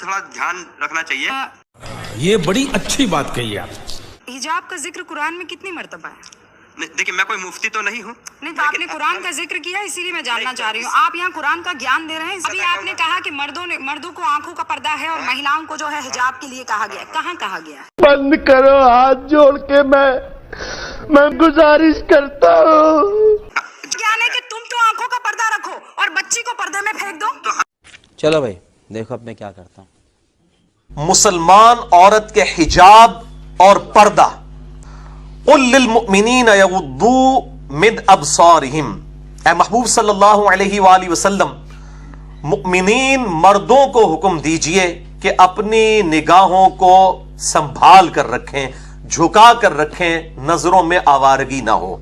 تھوڑا دھیان رکھنا چاہیے۔ یہ بڑی اچھی بات کہی آپ۔ حجاب کا ذکر قرآن میں کتنی مرتبہ ہے؟ دیکھیں میں کوئی مفتی تو نہیں ہوں، نہیں تو آپ نے قرآن کا ذکر کیا، اسی لیے میں جاننا چاہ رہی ہوں۔ آپ یہاں قرآن کا گیان دے رہے ہیں، ابھی آپ نے کہا کہ مردوں کو آنکھوں کا پردہ ہے اور مہیلاؤں کو جو ہے حجاب کے لیے کہا گیا ہے، کہاں کہا گیا ہے؟ بند کرو، ہاتھ جوڑ کے میں گزارش کرتا ہوں۔ کیا نہیں کہ تم تو آنکھوں کا پردہ رکھو اور بچی کو پردے میں پھینک دو۔ چلو بھائی دیکھو اب میں کیا کرتا ہوں۔ مسلمان عورت کے حجاب اور پردہ، قل للمؤمنین یغضوا من ابصارہم، اے محبوب صلی اللہ علیہ وآلہ وسلم مؤمنین مردوں کو حکم دیجئے کہ اپنی نگاہوں کو سنبھال کر رکھیں، جھکا کر رکھیں، نظروں میں آوارگی نہ ہو۔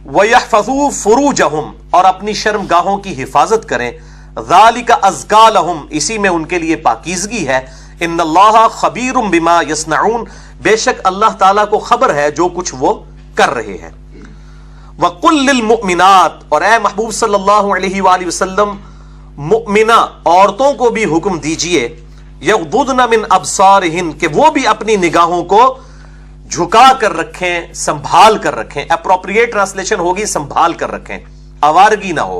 وَيَحْفَظُوا فُرُوجَهُمْ، اور اپنی شرمگاہوں کی حفاظت کریں، ذَلِكَ أَزْكَىٰ لَهُمْ، اسی میں ان کے لیے پاکیزگی ہے۔ ان اللہ خبیر بما یصنعون، بے شک اللہ تعالیٰ کو خبر ہے جو کچھ وہ کر رہے ہیں۔ وَقُلْ لِلْمُؤْمِنَاتِ، اور اے محبوب صلی اللہ علیہ وآلہ وسلم مؤمنہ عورتوں کو بھی حکم دیجئے، یغضضن من ابصارہن، کہ وہ بھی اپنی نگاہوں کو جھکا کر رکھیں، سنبھال کر رکھیں۔ اپروپریٹ ٹرانسلیشن ہوگی سنبھال کر رکھیں، آوارگی نہ ہو۔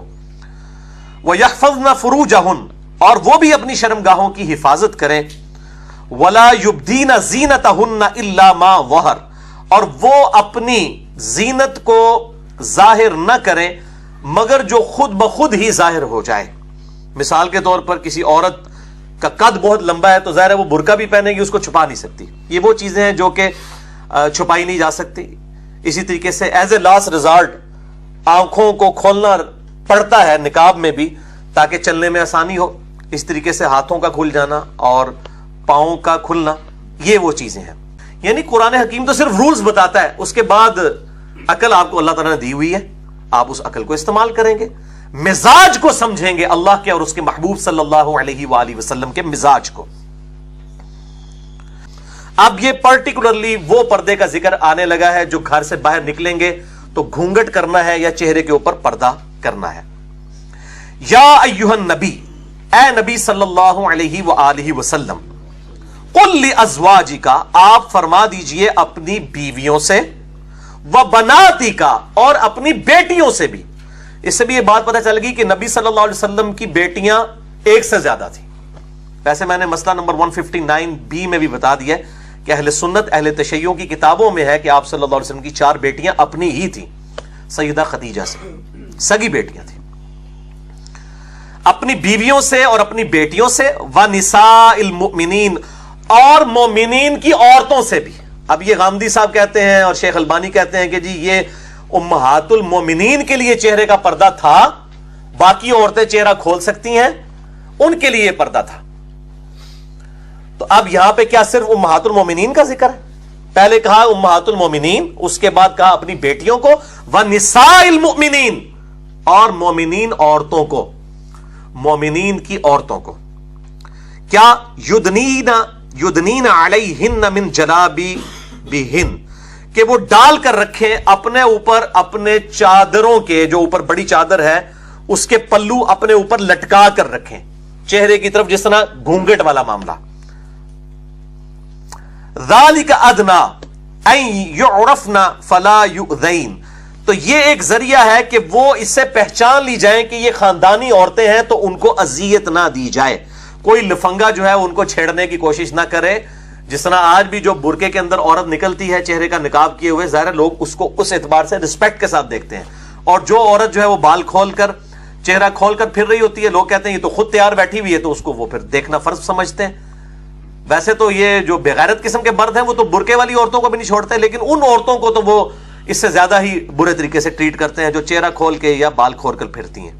وَيَحْفَظْنَ فُرُوجَهُنْ، اور وہ بھی اپنی شرمگاہوں کی حفاظت کریں۔ وَلَا يُبْدِينَ زِينَتَهُنَّ إِلَّا مَا ظَهَرَ، اور وہ اپنی زینت کو ظاہر نہ کریں مگر جو خود بخود ہی ظاہر ہو جائے۔ مثال کے طور پر کسی عورت کا قد بہت لمبا ہے تو ظاہر ہے وہ برقع بھی پہنے گی، اس کو چھپا نہیں سکتی۔ یہ وہ چیزیں ہیں جو کہ چھپائی نہیں جا سکتی۔ اسی طریقے سے ایز اے لاسٹ ریزارٹ آنکھوں کو کھولنا پڑتا ہے نقاب میں بھی تاکہ چلنے میں آسانی ہو۔ اس طریقے سے ہاتھوں کا کھل جانا اور پاؤں کا کھلنا، یہ وہ چیزیں ہیں۔ یعنی قرآن حکیم تو صرف رولز بتاتا ہے، اس کے بعد عقل آپ کو اللہ تعالیٰ نے دی ہوئی ہے، آپ اس عقل کو استعمال کریں گے، مزاج کو سمجھیں گے، اللہ کے اور اس کے محبوب صلی اللہ علیہ وآلہ وسلم کے مزاج کو۔ اب یہ پرٹیکولرلی وہ پردے کا ذکر آنے لگا ہے جو گھر سے باہر نکلیں گے تو گھونگٹ کرنا ہے یا چہرے کے اوپر پردہ کرنا ہے۔ یا ایھا النبی، اے نبی صلی اللہ علیہ وآلہ وسلم، قل لازواجک، آپ فرما دیجئے اپنی بیویوں سے، وبناتک، اور اپنی بیٹیوں سے بھی۔ اس سے بھی یہ بات پتہ چل گئی کہ نبی صلی اللہ علیہ وسلم کی بیٹیاں ایک سے زیادہ تھیں۔ ویسے میں نے مسئلہ نمبر 159B میں بھی بتا دیا ہے کہ اہل سنت اہل تشیع کی کتابوں میں ہے کہ آپ صلی اللہ علیہ وسلم کی 4 بیٹیاں اپنی ہی تھیں، سیدہ خدیجہ سے، سگی بیٹیاں تھیں۔ اپنی بیویوں سے اور اپنی بیٹیوں سے، وَنِسَاءِ الْمُؤْمِنِينَ، اور مومنین کی عورتوں سے بھی۔ اب یہ غامدی صاحب کہتے ہیں اور شیخ البانی کہتے ہیں کہ جی یہ امہات المومنین کے لیے چہرے کا پردہ تھا، باقی عورتیں چہرہ کھول سکتی ہیں، ان کے لیے پردہ تھا۔ تو اب یہاں پہ کیا صرف امہات المومنین کا ذکر ہے؟ پہلے کہا امہات المومنین، اس کے بعد کہا اپنی بیٹیوں کو، وَنِسَاءِ الْمُؤْمِنِينَ، اور مومنین عورتوں کو، مومنین کی عورتوں کو۔ کیا یدنین علیہن من جلابیبہن، کہ وہ ڈال کر رکھیں اپنے اوپر اپنے چادروں کے، جو اوپر بڑی چادر ہے اس کے پلو اپنے اوپر لٹکا کر رکھیں چہرے کی طرف، جس طرح گھونگٹ والا معاملہ۔ ذالک ادنی ان یعرفن فلا یؤذین، تو یہ ایک ذریعہ ہے کہ وہ اس سے پہچان لی جائیں کہ یہ خاندانی عورتیں ہیں تو ان کو اذیت نہ دی جائے، کوئی لفنگا جو ہے ان کو چھیڑنے کی کوشش نہ کرے۔ جس طرح آج بھی جو برقعے کے اندر عورت نکلتی ہے چہرے کا نقاب کیے ہوئے، ظاہر لوگ اس کو اس اعتبار سے رسپیکٹ کے ساتھ دیکھتے ہیں، اور جو عورت جو ہے وہ بال کھول کر چہرہ کھول کر پھر رہی ہوتی ہے، لوگ کہتے ہیں یہ تو خود تیار بیٹھی ہوئی ہے، تو اس کو وہ پھر دیکھنا فرض سمجھتے ہیں۔ ویسے تو یہ جو بغیرت قسم کے مرد ہیں وہ تو برقعے والی عورتوں کو بھی نہیں چھوڑتے، لیکن ان عورتوں کو تو وہ اس سے زیادہ ہی برے طریقے سے ٹریٹ کرتے ہیں جو چہرہ کھول کے یا بال کھول کر پھرتی ہیں۔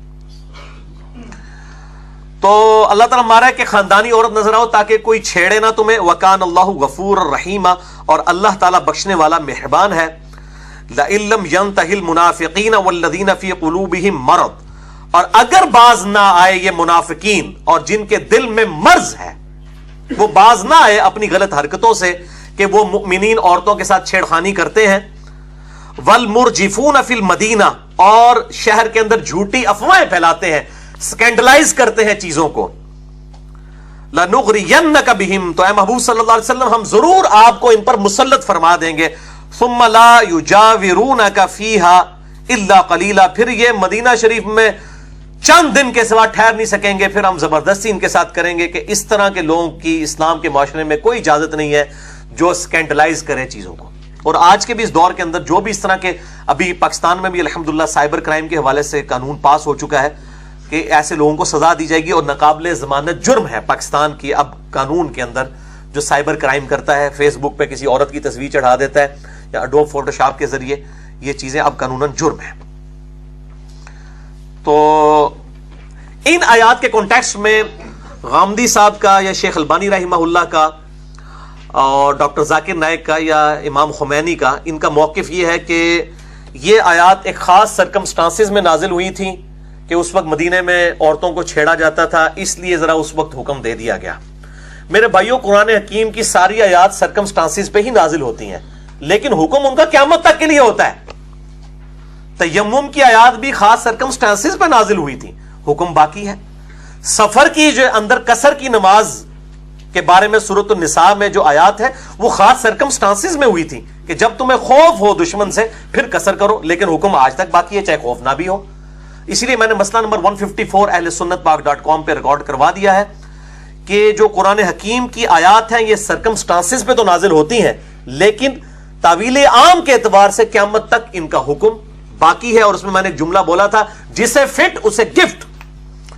تو اللہ تعالیٰ مارا ہے کہ خاندانی عورت نظر آؤ تاکہ کوئی چھیڑے نہ تمہیں۔ وَكَانَ اللَّهُ غَفُورًا رَحِيمًا، اور اللہ تعالیٰ بخشنے والا مہربان ہے۔ لَئِن لَّمْ يَنْتَهِ الْمُنَافِقِينَ وَالَّذِينَ فِي قُلُوبِهِم مَّرَضٌ، اور اگر باز نہ آئے یہ منافقین اور جن کے دل میں مرض ہے، وہ باز نہ آئے اپنی غلط حرکتوں سے کہ وہ مؤمنین عورتوں کے ساتھ چھیڑخانی کرتے ہیں۔ وَالْمُرْجِفُونَ فِي الْمَدِينَةِ، اور شہر کے اندر جھوٹی افواہیں پھیلاتے ہیں، سکینڈلائز کرتے ہیں چیزوں کو. لَنُغْرِيَنَّكَ بِهِمْ، تو اے محبوب صلی اللہ علیہ وسلم ہم ضرور آپ کو ان پر مسلط فرما دیں گے. ثُمَّ لَا يُجَاوِرُونَكَ فِيهَا إِلَّا قَلِيلًا، پھر یہ مدینہ شریف میں چند دن کے سوا ٹھہر نہیں سکیں گے، پھر ہم زبردستی ان کے ساتھ کریں گے کہ اس طرح کے لوگوں کی اسلام کے معاشرے میں کوئی اجازت نہیں ہے جو سکینڈلائز کرے چیزوں کو. اور آج کے بھی اس دور کے اندر جو بھی اس طرح کے، ابھی پاکستان میں بھی الحمدللہ سائبر کرائم کے حوالے سے قانون پاس ہو چکا ہے کہ ایسے لوگوں کو سزا دی جائے گی، اور ناقابل ضمانت جرم ہے پاکستان کی اب قانون کے اندر جو سائبر کرائم کرتا ہے، فیس بک پہ کسی عورت کی تصویر چڑھا دیتا ہے یا اڈوب فوٹو شاپ کے ذریعے، یہ چیزیں اب قانوناً جرم ہیں. تو ان آیات کے کانٹیکسٹ میں غامدی صاحب کا یا شیخ البانی رحمہ اللہ کا اور ڈاکٹر ذاکر نائک کا یا امام خمینی کا، ان کا موقف یہ ہے کہ یہ آیات ایک خاص سرکمسٹانسز میں نازل ہوئی تھیں کہ اس وقت مدینے میں عورتوں کو چھیڑا جاتا تھا، اس لیے ذرا اس وقت حکم دے دیا گیا. میرے بھائیوں، قرآن حکیم کی ساری آیات سرکمسٹانسز پہ ہی نازل ہوتی ہیں، لیکن حکم ان کا قیامت تک کے لیے ہوتا ہے. تیمم کی آیات بھی خاص سرکمسٹانسز پہ نازل ہوئی تھی، حکم باقی ہے. سفر کی جو اندر قصر کی نماز کے بارے میں سورۃ النساء میں جو آیات ہے وہ خاص سرکمسٹانسز میں ہوئی تھی کہ جب تمہیں خوف ہو دشمن سے پھر قصر کرو، لیکن حکم آج تک باقی ہے چاہے خوف نہ بھی ہو. اسی لیے میں نے مسئلہ نمبر 154 اہل سنت پاک.com پہ ریکارڈ کروا دیا ہے کہ جو قرآن حکیم کی آیات ہیں یہ سرکمسٹانسز پہ تو نازل ہوتی ہیں، لیکن تعویل عام کے اعتبار سے قیامت تک ان کا حکم باقی ہے. اور اس میں نے ایک جملہ بولا تھا، جسے فٹ اسے گفٹ.